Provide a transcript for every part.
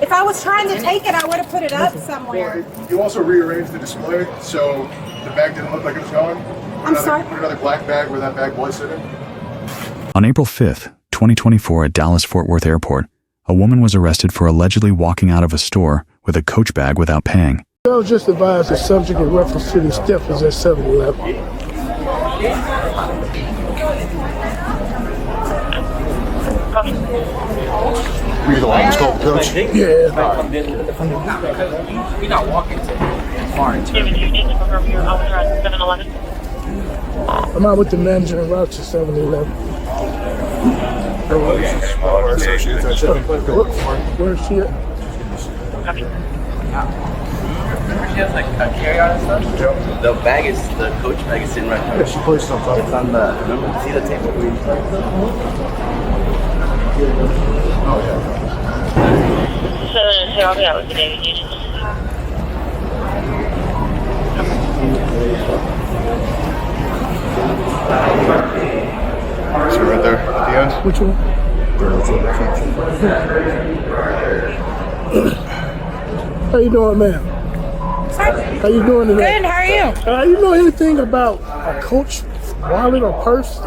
If I was trying to take it, I would have put it up somewhere. Well, you also rearranged the display so the bag didn't look like it was gone. I'm sorry? Put another black bag where that bag was sitting. On April 5th, 2024 at Dallas-Fort Worth Airport, a woman was arrested for allegedly walking out of a store with a Coach bag without paying. I was just advised the subject in reference to the theft was at 7-Eleven. Were you the one who's called Coach? Yeah. You're not walking to far into it. 7-Eleven. I'm out with the manager and route to 7-Eleven. Where's she at? She has like a carry-on and stuff. The bag is, the Coach bag is sitting right there. Yeah, she placed it on top. It's on the, remember, see the table? Oh, yeah. So I'll be out with the David Union. So right there at the end? Which one? How you doing, ma'am? How you doing today? Good, how are you? You know anything about a Coach wallet or purse?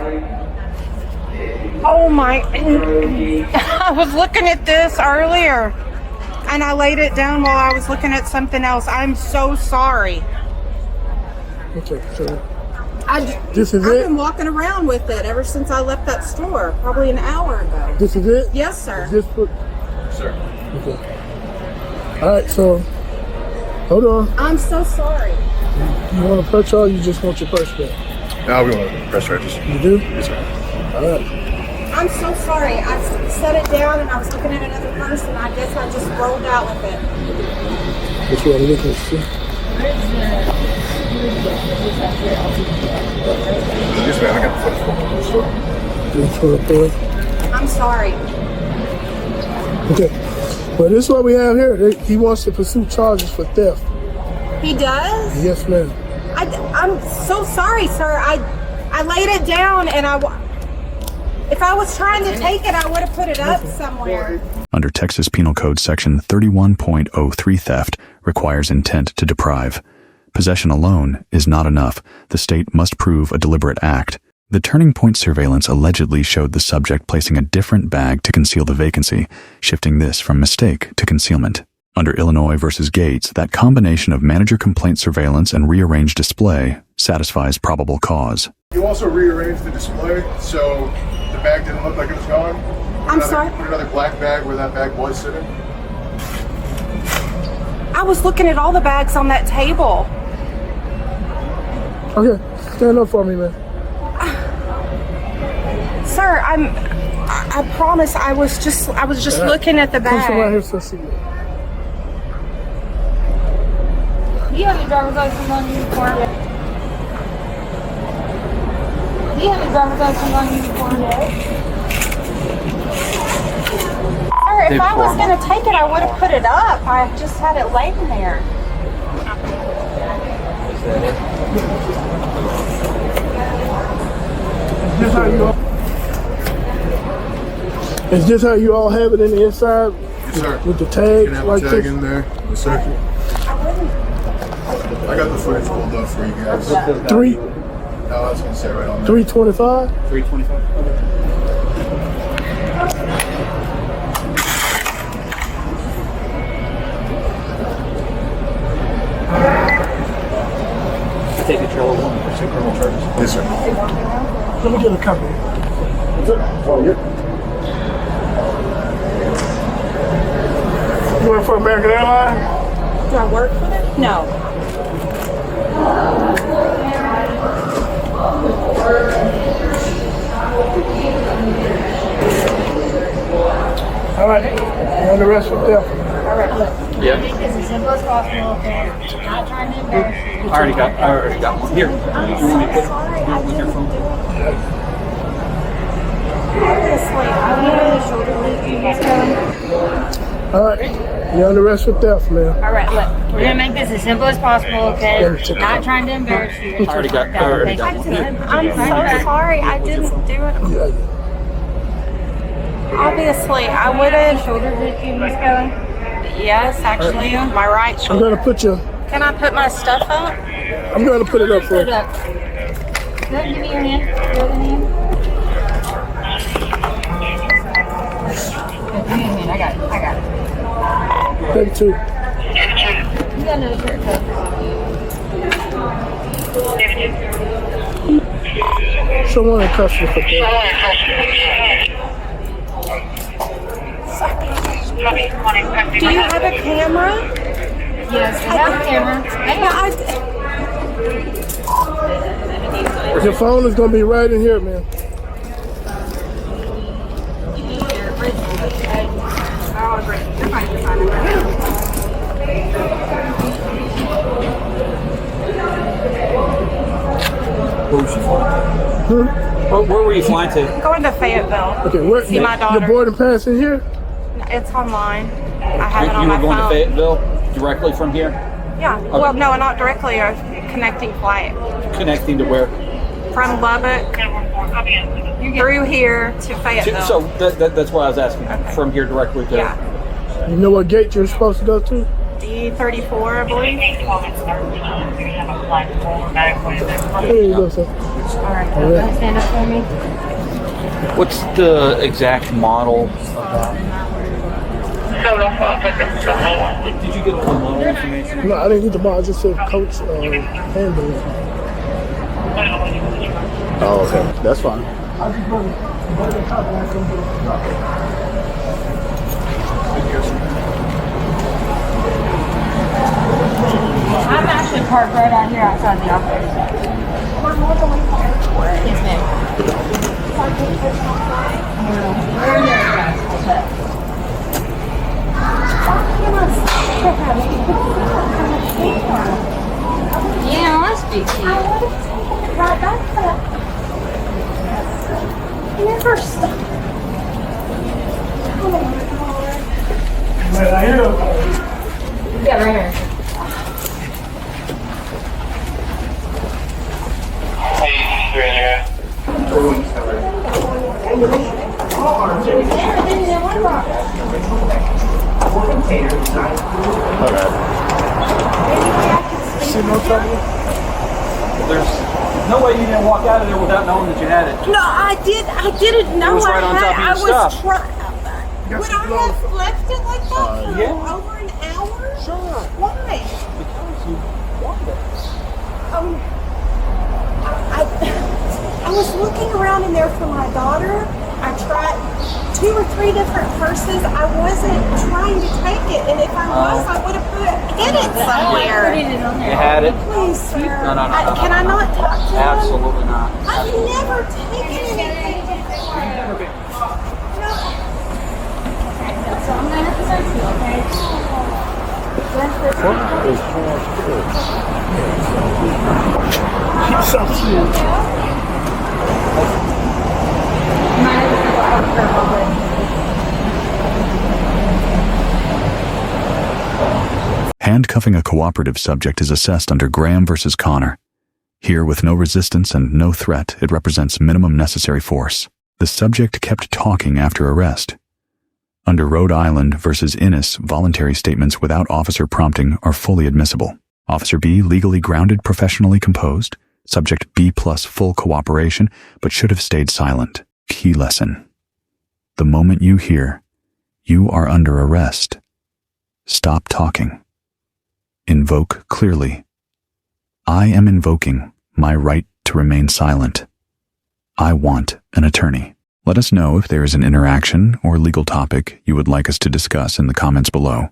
Oh my, I was looking at this earlier and I laid it down while I was looking at something else. I'm so sorry. Okay, so I've been walking around with it ever since I left that store, probably an hour ago. this is it? Yes, sir. Is this what? Sir. Okay. All right, so hold on. I'm so sorry. You want a purse or you just want your purse back? Now we want to press charges. You do? Yes, sir. All right. I'm so sorry. I set it down and I was looking at another person. I guess I just rolled out with it. Which one are you looking to see? Yes, ma'am. I got the phone. I'm sorry. Okay. Well, this is what we have here. He wants to pursue charges for theft. He does? Yes, ma'am. I'm so sorry, sir. I laid it down and if I was trying to take it, I would have put it up somewhere. Under Texas Penal Code Section 31.03, theft requires intent to deprive. Possession alone is not enough. The state must prove a deliberate act. The Turning Point surveillance allegedly showed the subject placing a different bag to conceal the vacancy, shifting this from mistake to concealment. Under Illinois versus Gates, that combination of manager complaint surveillance and rearranged display satisfies probable cause. You also rearranged the display so the bag didn't look like it was gone. I'm sorry? Put another black bag where that bag was sitting. I was looking at all the bags on that table. Okay, stand up for me, man. Sir, I promise I was just looking at the Come from right bag. here so see you. Do you have your driver's license on you for it? Do you have your driver's license on you for it? Sir, if I was going to take it, I would have put it up. I just had it laying there. Is this how you all have it in the inside? Yes, sir. With the You tags can have like a tag this? in there. Yes, sir. I got the footage pulled up for you guys. No, I was going to say right on there. 325? 325. Take control of one for criminal charges. Yes, sir. Let me get a copy. Oh, yeah. You work for American Airlines? Do I work for them? No. All right. You're under arrest for theft. All right, look. Yeah. Make this as simple as possible, okay? Not trying to embarrass you. I already got one. Here. You want me to put it with your phone? Obviously, I wanted a shoulder loop. All right. You're under arrest for theft, man. All right, look. We're gonna make this as simple as possible, okay? Not trying to embarrass you. I already got one. Here. I'm so sorry. I didn't do it. Yeah. Obviously, I would have. Shoulder loop, Miss Kelly. Yes, actually, my right I'm shoulder. gonna put your. Can I put my stuff up? I'm gonna put it up for Put it you. up. Good, give me your hand. Your other hand. Good, give me your hand. I got it. Take two. You got another shirt, Coach. Someone in custody for that. Do you have a camera? Yes, I have a camera. Your phone is gonna be right in here, man. Where was she flying? Where were you flying to? Going to Fayetteville. Okay, where? See my daughter. Your boarding pass in here? It's online. I have it on You my were going phone. to Fayetteville directly from here? Yeah. Well, no, not directly. A connecting flight Connecting to where? from Lubbock through here to Fayetteville. So that's why I was asking. From here directly to. Yeah. You know what gate you're supposed to go to? D34, I believe. There you go, sir. All right, Coach. Stand up for me. What's the exact model of that? Did you get all the model information? No, I didn't get the ball. I just said coach handbag. Oh, okay. That's fine. I'm actually parked right out here outside the office. Yes, ma'am. Where are you guys? Yeah, let's be cute. Never stop. Yeah, right here. See no trouble? There's no way you didn't walk out of there without knowing that you had it. No, I didn't know It was right on top of your I stuff. was trying. Would I have left it like that for yeah. over an hour? Sure. Why? Because you wanted it. I was looking around in there for my daughter. I tried 2 or 3 different purses. I wasn't trying to take it, and if I was, I would have hid it somewhere. You had it. Please, sir. No. Can I not talk to him? Absolutely not. I've never taken anything before. No. So I'm gonna have to search you, okay? Handcuffing a cooperative subject is assessed under Graham versus Connor. Here, with no resistance and no threat, it represents minimum necessary force. The subject kept talking after arrest. Under Rhode Island versus Innis, voluntary statements without officer prompting are fully admissible. Officer B legally grounded, professionally composed. Subject B plus full cooperation, but should have stayed silent. Key lesson. The moment you hear, you are under arrest, stop talking. Invoke clearly. I am invoking my right to remain silent. I want an attorney. Let us know if there is an interaction or legal topic you would like us to discuss in the comments below.